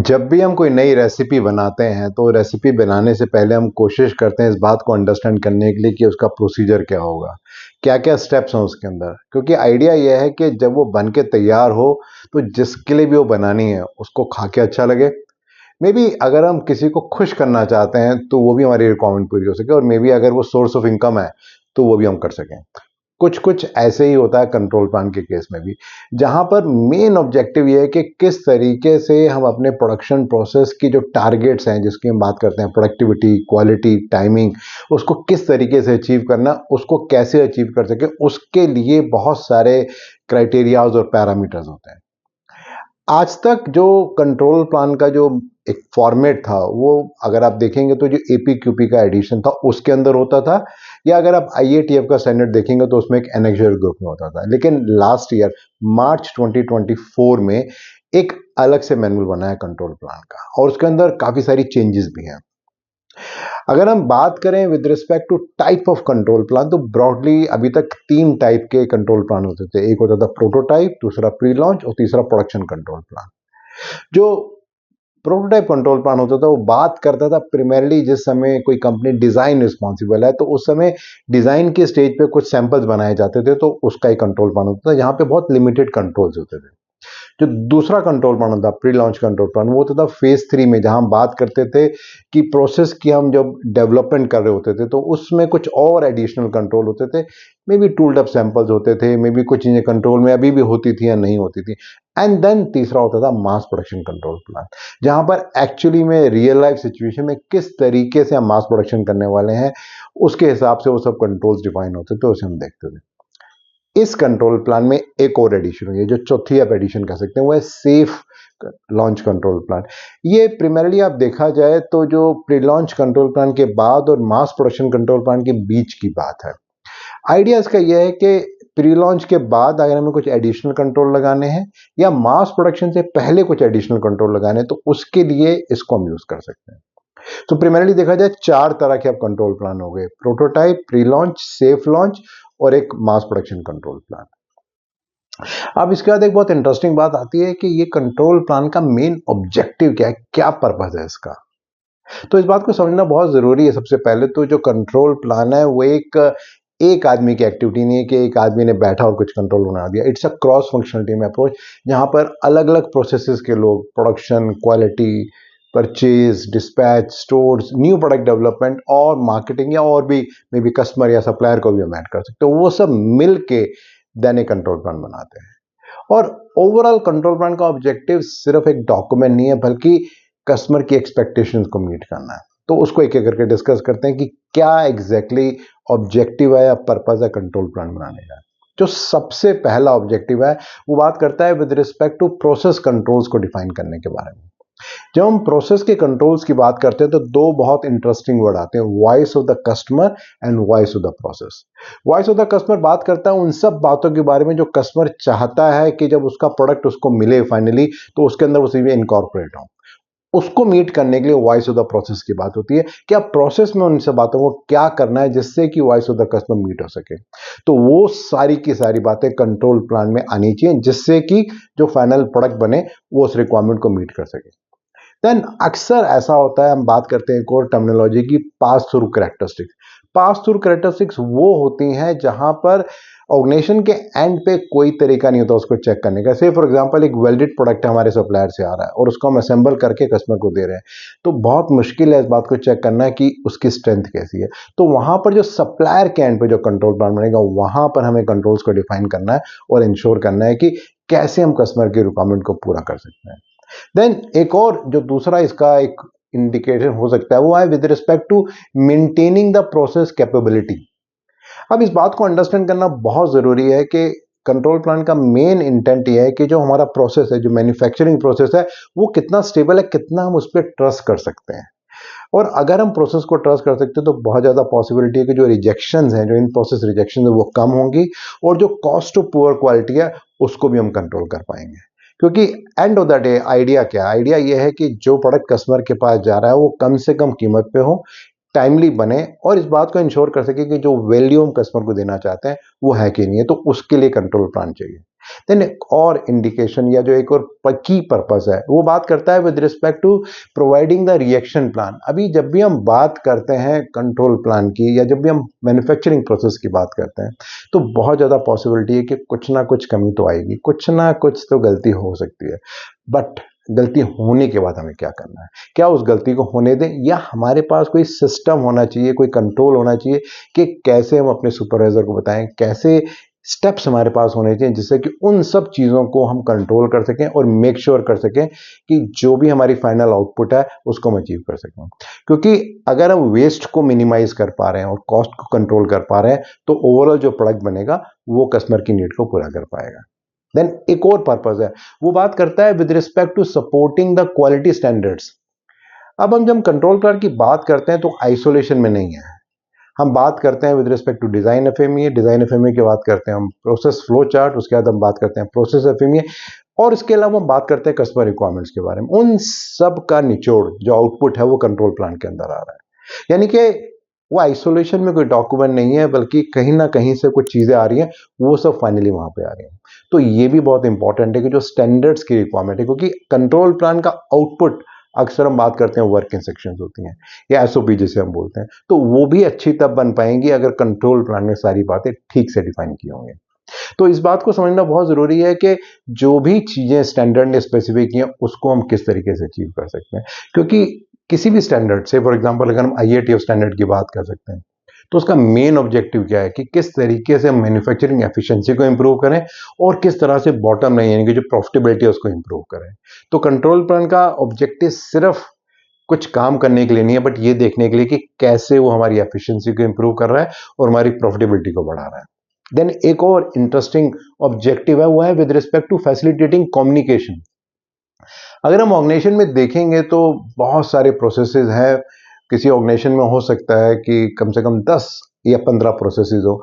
जब भी हम कोई नई रेसिपी बनाते हैं तो रेसिपी बनाने से पहले हम कोशिश करते हैं इस बात को अंडरस्टैंड करने के लिए कि उसका प्रोसीजर क्या होगा, क्या क्या स्टेप्स हैं उसके अंदर। क्योंकि आइडिया यह है कि जब वो बन के तैयार हो तो जिसके लिए भी वो बनानी है उसको खा के अच्छा लगे। मे बी अगर हम किसी को खुश करना चाहते हैं तो वो भी हमारी रिक्वायरमेंट पूरी हो सके, और मे बी अगर वो सोर्स ऑफ इनकम है तो वो भी हम कर सकें। कुछ कुछ ऐसे ही होता है कंट्रोल प्लान के केस में भी, जहां पर मेन ऑब्जेक्टिव ये है कि किस तरीके से हम अपने प्रोडक्शन प्रोसेस की जो टारगेट्स हैं जिसकी हम बात करते हैं, प्रोडक्टिविटी, क्वालिटी, टाइमिंग, उसको किस तरीके से अचीव करना, उसको कैसे अचीव कर सके, उसके लिए बहुत सारे क्राइटेरियाज और पैरामीटर्स होते हैं। आज तक जो कंट्रोल प्लान का जो एक फॉर्मेट था, वो अगर आप देखेंगे तो जो एपीक्यूपी का एडिशन था उसके अंदर होता था, या अगर आप आईएटीएफ का स्टैंडर्ड देखेंगे तो उसमें एक एनेक्सर ग्रुप में होता था। लेकिन लास्ट ईयर मार्च 2024 में एक अलग से मैनुअल बना है कंट्रोल प्लान का, और उसके अंदर काफी सारी चेंजेस भी हैं। अगर हम बात करें with respect to type of control plan, तो ब्रॉडली अभी तक तीन टाइप के कंट्रोल प्लान होते थे। एक होता था प्रोटोटाइप, दूसरा प्री लॉन्च और तीसरा प्रोडक्शन कंट्रोल प्लान। जो प्रोटोटाइप कंट्रोल प्लान होता था वो बात करता था primarily जिस समय कोई कंपनी डिजाइन रिस्पॉन्सिबल है तो उस समय डिजाइन के स्टेज पे कुछ सैंपल्स बनाए जाते थे, तो उसका एक कंट्रोल प्लान होता था जहां पे बहुत लिमिटेड कंट्रोल्स होते थे। जो दूसरा कंट्रोल प्लान होता प्री लॉन्च कंट्रोल प्लान, वो होता था फेज 3 में, जहां हम बात करते थे कि प्रोसेस की हम जब डेवलपमेंट कर रहे होते थे तो उसमें कुछ और एडिशनल कंट्रोल होते थे। मे बी टूल्ड अप सैंपल्स होते थे, मे बी कुछ चीजें कंट्रोल में अभी भी होती थी या नहीं होती थी। एंड देन तीसरा होता था मास प्रोडक्शन कंट्रोल प्लान, जहां पर एक्चुअली में रियल लाइफ सिचुएशन में किस तरीके से हम मास प्रोडक्शन करने वाले हैं उसके हिसाब से वो सब कंट्रोल्स डिफाइन होते थे, उसे हम देखते थे। इस कंट्रोल प्लान में एक और एडिशन हुई है जो चौथी आप एडिशन कह सकते हैं, वो है सेफ लॉन्च कंट्रोल प्लान। ये प्राइमरली आप देखा जाए तो जो प्री लॉन्च कंट्रोल प्लान के बाद और मास प्रोडक्शन कंट्रोल प्लान के बीच की बात है। आइडिया इसका यह है कि प्री लॉन्च के बाद अगर हमें कुछ एडिशनल कंट्रोल लगाने हैं या मास प्रोडक्शन से पहले कुछ एडिशनल कंट्रोल लगाने हैं तो उसके लिए इसको हम यूज कर सकते हैं। तो प्राइमरली देखा जाए चार तरह के अब कंट्रोल प्लान हो गए: prototype, pre launch, safe launch और एक मास प्रोडक्शन कंट्रोल प्लान। अब इसके बाद एक बहुत इंटरेस्टिंग बात आती है कि ये कंट्रोल प्लान का मेन ऑब्जेक्टिव क्या है, क्या पर्पस है इसका। तो इस बात को समझना बहुत जरूरी है। सबसे पहले तो जो कंट्रोल प्लान है वो एक आदमी की एक्टिविटी नहीं है कि एक आदमी ने बैठा और कुछ कंट्रोल बना दिया। It's a cross functional team approach, जहां पर अलग अलग प्रोसेसेस के लोग, production, quality, purchase, dispatch, stores, new product development और मार्केटिंग, या और भी मे बी कस्टमर या सप्लायर को भी हम ऐड कर सकते हैं, तो वो सब मिल के देन एक कंट्रोल प्लान बनाते हैं। और ओवरऑल कंट्रोल प्लान का ऑब्जेक्टिव सिर्फ एक डॉक्यूमेंट नहीं है, बल्कि कस्टमर की एक्सपेक्टेशंस को मीट करना है। तो उसको एक एक करके डिस्कस करते हैं कि क्या एग्जैक्टली ऑब्जेक्टिव है या पर्पस है कंट्रोल प्लान बनाने का। जो सबसे पहला ऑब्जेक्टिव है वो बात करता है with respect to process controls को डिफाइन करने के बारे में। जब हम प्रोसेस के कंट्रोल्स की बात करते हैं तो दो बहुत इंटरेस्टिंग वर्ड आते हैं: voice of the customer and voice of the process. Voice of the customer बात करता है उन सब बातों के बारे में जो कस्टमर चाहता है कि जब उसका प्रोडक्ट उसको मिले फाइनली तो उसके अंदर वो चीजें इनकॉर्पोरेट हो। उसको मीट करने के लिए वॉइस ऑफ द प्रोसेस की बात होती है कि आप प्रोसेस में उन सब बातों को क्या करना है जिससे कि voice of the customer meet हो सके। तो वो सारी की सारी बातें कंट्रोल प्लान में आनी चाहिए जिससे कि जो फाइनल प्रोडक्ट बने वो उस रिक्वायरमेंट को मीट कर सके। देन अक्सर ऐसा होता है, हम बात करते हैं एक और टर्मिनोलॉजी की, pass through characteristics. Pass through characteristics वो होती हैं जहां पर ऑर्गेनाइजेशन के एंड पे कोई तरीका नहीं होता उसको चेक करने का। से फॉर एग्जांपल एक वेल्डेड प्रोडक्ट हमारे सप्लायर से आ रहा है और उसको हम असेंबल करके कस्टमर को दे रहे हैं, तो बहुत मुश्किल है इस बात को चेक करना कि उसकी स्ट्रेंथ कैसी है। तो वहां पर जो सप्लायर के एंड पे जो कंट्रोल प्लान बनेगा वहां पर हमें कंट्रोल्स को डिफाइन करना है और इंश्योर करना है कि कैसे हम कस्टमर की रिक्वायरमेंट को पूरा कर सकते हैं। देन एक और जो दूसरा इसका एक इंडिकेटर हो सकता है वो है with respect to maintaining the process capability. अब इस बात को अंडरस्टैंड करना बहुत जरूरी है कि कंट्रोल प्लान का मेन इंटेंट ये है कि जो हमारा प्रोसेस है, जो मैन्युफैक्चरिंग प्रोसेस है, वो कितना स्टेबल है, कितना हम उस पर ट्रस्ट कर सकते हैं। और अगर हम प्रोसेस को ट्रस्ट कर सकते हैं तो बहुत ज्यादा पॉसिबिलिटी है कि जो रिजेक्शंस हैं, जो इन प्रोसेस रिजेक्शन है, वो कम होंगी, और जो कॉस्ट ऑफ पुअर क्वालिटी है उसको भी हम कंट्रोल कर पाएंगे। क्योंकि end of the day idea क्या है? आइडिया ये है कि जो प्रोडक्ट कस्टमर के पास जा रहा है वो कम से कम कीमत पे हो, टाइमली बने, और इस बात को इंश्योर कर सके कि जो वैल्यू हम कस्टमर को देना चाहते हैं वो है कि नहीं है। तो उसके लिए कंट्रोल प्लान चाहिए। देन एक और इंडिकेशन या जो एक और की पर्पस है वो बात करता है with respect to providing the reaction plan. अभी जब भी हम बात करते हैं कंट्रोल प्लान की या जब भी हम मैन्युफैक्चरिंग प्रोसेस की बात करते हैं तो बहुत ज़्यादा पॉसिबिलिटी है कि कुछ ना कुछ कमी तो आएगी, कुछ ना कुछ तो गलती हो सकती है। बट गलती होने के बाद हमें क्या करना है, क्या उस गलती को होने दें या हमारे पास कोई सिस्टम होना चाहिए, कोई कंट्रोल होना चाहिए कि कैसे हम अपने सुपरवाइजर को बताएं, कैसे स्टेप्स हमारे पास होने चाहिए जिससे कि उन सब चीज़ों को हम कंट्रोल कर सकें और मेक श्योर कर सकें कि जो भी हमारी फाइनल आउटपुट है उसको हम अचीव कर सकें। क्योंकि अगर हम वेस्ट को मिनिमाइज कर पा रहे हैं और कॉस्ट को कंट्रोल कर पा रहे हैं तो ओवरऑल जो प्रोडक्ट बनेगा वो कस्टमर की नीड को पूरा कर पाएगा। देन एक और पर्पज है, वो बात करता है with respect to supporting the quality standards. अब हम जब कंट्रोल प्लान की बात करते हैं तो आइसोलेशन में नहीं है, हम बात करते हैं with respect to design FMEA, design FMEA की बात करते हैं हम प्रोसेस फ्लो चार्ट, उसके बाद हम बात करते हैं प्रोसेस एफएमईए और इसके अलावा हम बात करते हैं कस्टमर रिक्वायरमेंट्स के बारे में। उन सब का निचोड़ जो आउटपुट है वो कंट्रोल प्लान के अंदर आ रहा है। यानी कि वो आइसोलेशन में कोई डॉक्यूमेंट नहीं है बल्कि कहीं ना कहीं से कुछ चीजें आ रही हैं, वो सब फाइनली वहां पे आ रही हैं। तो ये भी बहुत इंपॉर्टेंट है कि जो स्टैंडर्ड्स की रिक्वायरमेंट है, क्योंकि कंट्रोल प्लान का आउटपुट अक्सर हम बात करते हैं वर्क इंस्ट्रक्शंस होती हैं या एसओपी जिसे हम बोलते हैं, तो वो भी अच्छी तब बन पाएंगी अगर कंट्रोल प्लान में सारी बातें ठीक से डिफाइन की होंगी। तो इस बात को समझना बहुत जरूरी है कि जो भी चीजें स्टैंडर्ड ने स्पेसिफिक की हैं उसको हम किस तरीके से अचीव कर सकते हैं। क्योंकि किसी भी स्टैंडर्ड से, फॉर एग्जांपल अगर हम आईएटीएफ स्टैंडर्ड की बात कर सकते हैं तो उसका मेन ऑब्जेक्टिव क्या है कि किस तरीके से हम मैन्युफैक्चरिंग एफिशिएंसी को इंप्रूव करें और किस तरह से बॉटम लाइन यानी कि जो प्रॉफिटेबिलिटी है उसको इंप्रूव करें। तो कंट्रोल प्लान का ऑब्जेक्टिव सिर्फ कुछ काम करने के लिए नहीं है बट ये देखने के लिए कि कैसे वो हमारी एफिशिएंसी को इंप्रूव कर रहा है और हमारी प्रॉफिटेबिलिटी को बढ़ा रहा है। देन एक और इंटरेस्टिंग ऑब्जेक्टिव है वो है with respect to facilitating communication. अगर हम ऑर्गेनाइजेशन में देखेंगे तो बहुत सारे प्रोसेसेस हैं। किसी ऑर्गेनाइजेशन में हो सकता है कि कम से कम 10 या 15 प्रोसेसेस हो।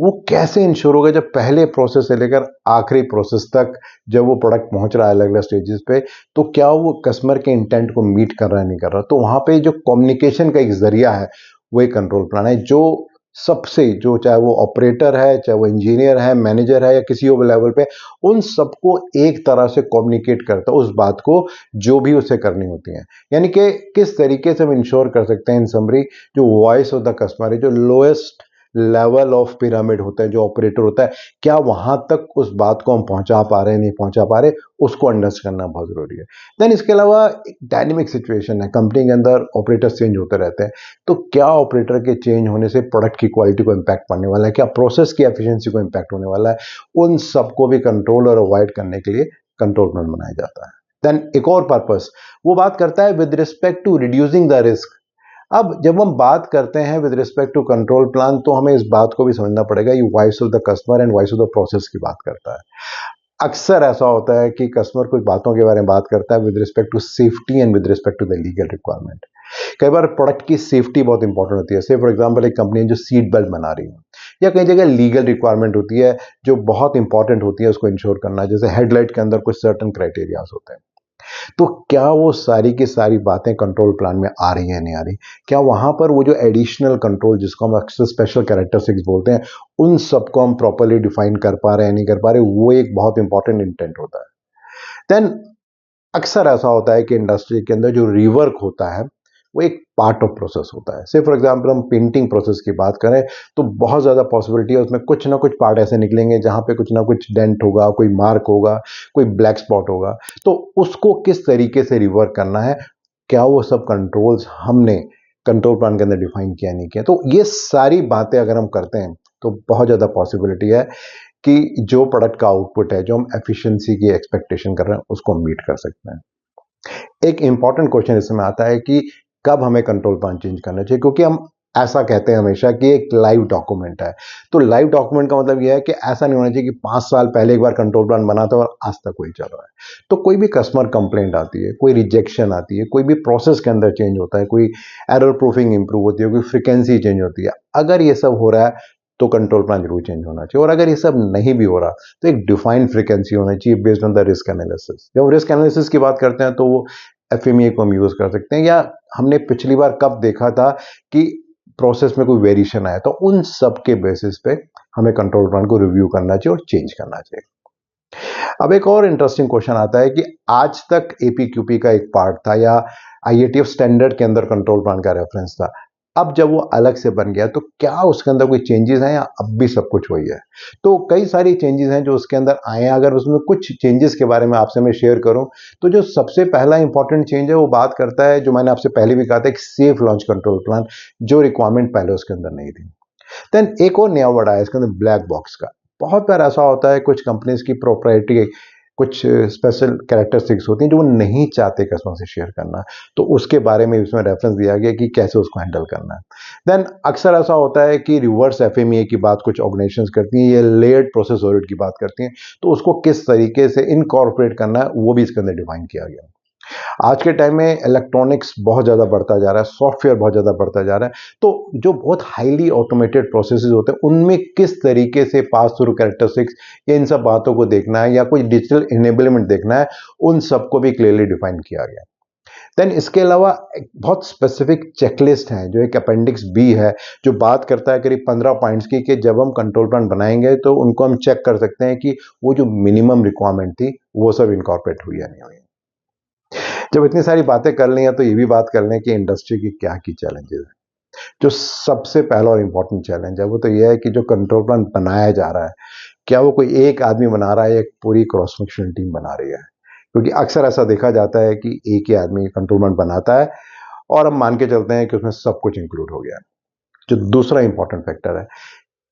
वो कैसे इंश्योर होगा जब पहले प्रोसेस से लेकर आखिरी प्रोसेस तक जब वो प्रोडक्ट पहुंच रहा है अलग अलग स्टेजेस पे, तो क्या वो कस्टमर के इंटेंट को मीट कर रहा है नहीं कर रहा। तो वहां पे जो कम्युनिकेशन का एक जरिया है वो एक कंट्रोल प्लान है जो सबसे, जो चाहे वो ऑपरेटर है, चाहे वो इंजीनियर है, मैनेजर है या किसी और लेवल पे, उन सबको एक तरह से कम्युनिकेट करता है उस बात को जो भी उसे करनी होती है। यानी कि किस तरीके से हम इंश्योर कर सकते हैं इन समरी जो वॉइस ऑफ द कस्टमर है, जो लोएस्ट लेवल ऑफ पिरामिड होता है, जो ऑपरेटर होता है, क्या वहां तक उस बात को हम पहुंचा पा रहे हैं नहीं पहुंचा पा रहे, उसको अंडरस्टैंड करना बहुत जरूरी है। देन इसके अलावा एक डायनेमिक सिचुएशन है, कंपनी के अंदर ऑपरेटर्स चेंज होते रहते हैं, तो क्या ऑपरेटर के चेंज होने से प्रोडक्ट की क्वालिटी को इम्पैक्ट पड़ने वाला है, क्या प्रोसेस की एफिशिएंसी को इम्पैक्ट होने वाला है, उन सबको भी कंट्रोल और अवॉइड करने के लिए कंट्रोल प्लान बनाया जाता है। देन एक और पर्पस वो बात करता है with respect to reducing the risk. अब जब हम बात करते हैं with respect to control plan तो हमें इस बात को भी समझना पड़ेगा ये voice of the customer and voice of the process की बात करता है। अक्सर ऐसा होता है कि कस्टमर कुछ बातों के बारे में बात करता है with respect to safety and with respect to the legal requirement. कई बार प्रोडक्ट की सेफ्टी बहुत इंपॉर्टेंट होती है। से फॉर एग्जांपल एक कंपनी है जो सीट बेल्ट बना रही है, या कई जगह लीगल रिक्वायरमेंट होती है जो बहुत इंपॉर्टेंट होती है उसको इंश्योर करना, जैसे हेडलाइट के अंदर कुछ सर्टन क्राइटेरियाज होते हैं। तो क्या वो सारी की सारी बातें कंट्रोल प्लान में आ रही है नहीं आ रही, क्या वहां पर वो जो एडिशनल कंट्रोल जिसको हम अक्सर स्पेशल कैरेक्टरिस्टिक्स बोलते हैं उन सबको हम प्रॉपर्ली डिफाइन कर पा रहे हैं नहीं कर पा रहे, वो एक बहुत इंपॉर्टेंट इंटेंट होता है। देन अक्सर ऐसा होता है कि इंडस्ट्री के अंदर जो रीवर्क होता है वो एक पार्ट ऑफ प्रोसेस होता है। से फॉर एग्जांपल हम पेंटिंग प्रोसेस की बात करें तो बहुत ज़्यादा पॉसिबिलिटी है उसमें कुछ ना कुछ पार्ट ऐसे निकलेंगे जहाँ पे कुछ ना कुछ डेंट होगा, कोई मार्क होगा, कोई ब्लैक स्पॉट होगा। तो उसको किस तरीके से रिवर्क करना है, क्या वो सब कंट्रोल्स हमने कंट्रोल प्लान के अंदर डिफाइन किया नहीं किया। तो ये सारी बातें अगर हम करते हैं तो बहुत ज़्यादा पॉसिबिलिटी है कि जो प्रोडक्ट का आउटपुट है, जो हम एफिशिएंसी की एक्सपेक्टेशन कर रहे हैं उसको हम मीट कर सकते हैं। एक इंपॉर्टेंट क्वेश्चन इसमें आता है कि कब हमें कंट्रोल प्लान चेंज करना चाहिए, क्योंकि हम ऐसा कहते हैं हमेशा कि एक लाइव डॉक्यूमेंट है। तो लाइव डॉक्यूमेंट का मतलब यह है कि ऐसा नहीं होना चाहिए कि 5 साल पहले एक बार कंट्रोल प्लान बना था और आज तक वही चल रहा है। तो कोई भी कस्टमर कंप्लेंट आती है, कोई रिजेक्शन आती है, कोई भी प्रोसेस के अंदर चेंज होता है, कोई एरर प्रूफिंग इंप्रूव होती है, कोई फ्रिक्वेंसी चेंज होती है, अगर ये सब हो रहा है तो कंट्रोल प्लान जरूर चेंज होना चाहिए। और अगर ये सब नहीं भी हो रहा तो एक डिफाइंड फ्रिक्वेंसी होना चाहिए based on the risk analysis. जब रिस्क एनालिसिस की बात करते हैं तो वो एफएमईए को हम यूज कर सकते हैं, या हमने पिछली बार कब देखा था कि प्रोसेस में कोई वेरिएशन आया, तो उन सब के बेसिस पे हमें कंट्रोल प्लान को रिव्यू करना चाहिए और चेंज करना चाहिए। अब एक और इंटरेस्टिंग क्वेश्चन आता है कि आज तक एपीक्यूपी का एक पार्ट था या आईएटीएफ स्टैंडर्ड के अंदर कंट्रोल प्लान का रेफरेंस था। अब जब वो अलग से बन गया तो क्या उसके अंदर कोई चेंजेस हैं या अब भी सब कुछ वही है? तो कई सारी चेंजेस हैं जो उसके अंदर आए हैं। अगर उसमें कुछ चेंजेस के बारे में आपसे मैं शेयर करूं तो जो सबसे पहला इंपॉर्टेंट चेंज है वो बात करता है, जो मैंने आपसे पहले भी कहा था, एक सेफ लॉन्च कंट्रोल प्लान, जो रिक्वायरमेंट पहले उसके अंदर नहीं थी। देन एक और नया वर्ड आया इसके अंदर, ब्लैक बॉक्स का। बहुत बार ऐसा होता है कुछ कंपनीज की प्रोप्राइटरी कुछ स्पेशल कैरेक्टरिस्टिक्स होती हैं जो वो नहीं चाहते कस्टमर से शेयर करना, तो उसके बारे में इसमें रेफरेंस दिया गया कि कैसे उसको हैंडल करना है। देन अक्सर ऐसा होता है कि रिवर्स एफएमईए की बात कुछ ऑर्गेनाइजेशंस करती हैं, ये लेयर्ड प्रोसेस ऑडिट की बात करती हैं, तो उसको किस तरीके से इनकॉर्पोरेट करना है वो भी इसके अंदर डिफाइन किया गया। आज के टाइम में इलेक्ट्रॉनिक्स बहुत ज़्यादा बढ़ता जा रहा है, सॉफ्टवेयर बहुत ज़्यादा बढ़ता जा रहा है, तो जो बहुत हाईली ऑटोमेटेड प्रोसेसेस होते हैं उनमें किस तरीके से पास थ्रू कैरेक्टरिस्टिक्स या इन सब बातों को देखना है या कोई डिजिटल इनेबलमेंट देखना है, उन सबको भी क्लियरली डिफाइन किया गया। देन इसके अलावा एक बहुत स्पेसिफिक चेकलिस्ट है जो एक अपेंडिक्स बी है, जो बात करता है करीब 15 पॉइंट्स की, कि जब हम कंट्रोल प्लान बनाएंगे तो उनको हम चेक कर सकते हैं कि वो जो मिनिमम रिक्वायरमेंट थी वो सब इनकॉर्पोरेट हुई या नहीं हुई। जब इतनी सारी बातें कर ली हैं तो ये भी बात कर लें कि इंडस्ट्री की क्या की चैलेंजेस हैं। जो सबसे पहला और इम्पोर्टेंट चैलेंज है वो तो ये है कि जो कंट्रोल प्लान बनाया जा रहा है, क्या वो कोई एक आदमी बना रहा है या एक पूरी क्रॉस फंक्शनल टीम बना रही है? क्योंकि अक्सर ऐसा देखा जाता है कि एक ही आदमी कंट्रोल प्लान बनाता है और हम मान के चलते हैं कि उसमें सब कुछ इंक्लूड हो गया है। जो दूसरा इंपॉर्टेंट फैक्टर है,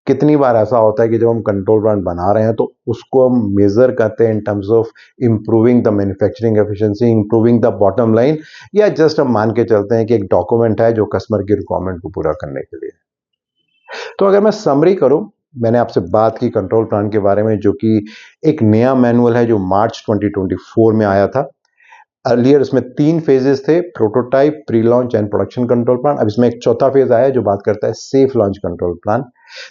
कितनी बार ऐसा होता है कि जब हम कंट्रोल प्लान बना रहे हैं तो उसको हम मेजर करते हैं in terms of improving the manufacturing efficiency, improving the bottom line, या जस्ट हम मान के चलते हैं कि एक डॉक्यूमेंट है जो कस्टमर की रिक्वायरमेंट को पूरा करने के लिए। तो अगर मैं समरी करूं, मैंने आपसे बात की कंट्रोल प्लान के बारे में, जो कि एक नया मैनुअल है जो मार्च 2024 में आया था। अर्लियर इसमें 3 फेजेस थे, prototype, pre launch and production control plan. अब इसमें एक चौथा फेज आया है जो बात करता है सेफ लॉन्च कंट्रोल प्लान।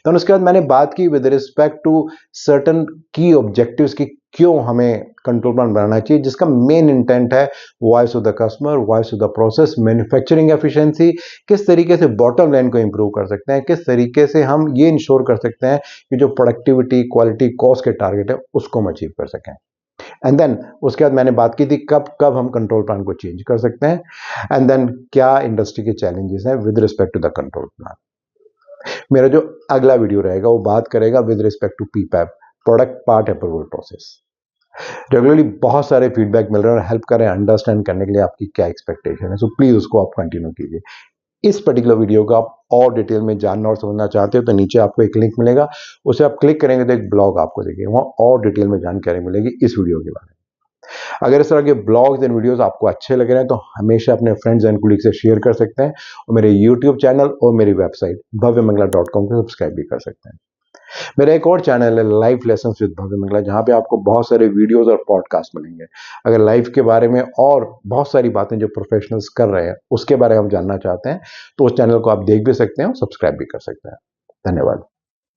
तो उसके बाद मैंने बात की विद रिस्पेक्ट टू सर्टन की ऑब्जेक्टिव्स की, क्यों हमें कंट्रोल प्लान बनाना चाहिए, जिसका मेन इंटेंट है voice of the customer, voice of the process, manufacturing efficiency, किस तरीके से बॉटम लाइन को इंप्रूव कर सकते हैं, किस तरीके से हम ये इंश्योर कर सकते हैं कि जो प्रोडक्टिविटी, क्वालिटी, कॉस्ट के टारगेट है उसको हम अचीव कर सकें। एंड देन उसके बाद मैंने बात की थी कब कब हम कंट्रोल प्लान को चेंज कर सकते हैं, एंड देन क्या इंडस्ट्री के चैलेंजेस हैं with respect to the control plan. मेरा जो अगला वीडियो रहेगा वो बात करेगा with respect to PPAP, product part approval process. Regularly बहुत सारे फीडबैक मिल रहे हैं और हेल्प कर रहे हैं अंडरस्टैंड करने के लिए आपकी क्या एक्सपेक्टेशन है, सो प्लीज उसको आप कंटिन्यू कीजिए। इस पर्टिकुलर वीडियो को आप और डिटेल में जानना और समझना चाहते हो तो नीचे आपको एक लिंक मिलेगा, उसे आप क्लिक करेंगे तो एक ब्लॉग आपको दिखेगा, वहां और डिटेल में जानकारी मिलेगी इस वीडियो के बारे में। अगर इस तरह के ब्लॉग्स एंड वीडियोस आपको अच्छे लग रहे हैं तो हमेशा अपने फ्रेंड्स एंड कोलीग से शेयर कर सकते हैं और मेरे यूट्यूब चैनल और मेरी वेबसाइट bhavyamangala.com को सब्सक्राइब भी कर सकते हैं। मेरा एक और चैनल है लाइफ लेसन्स विद भव्य मंगला, जहाँ पे आपको बहुत सारे वीडियोस और पॉडकास्ट मिलेंगे। अगर लाइफ के बारे में और बहुत सारी बातें जो प्रोफेशनल्स कर रहे हैं उसके बारे में आप जानना चाहते हैं तो उस चैनल को आप देख भी सकते हैं और सब्सक्राइब भी कर सकते हैं। धन्यवाद।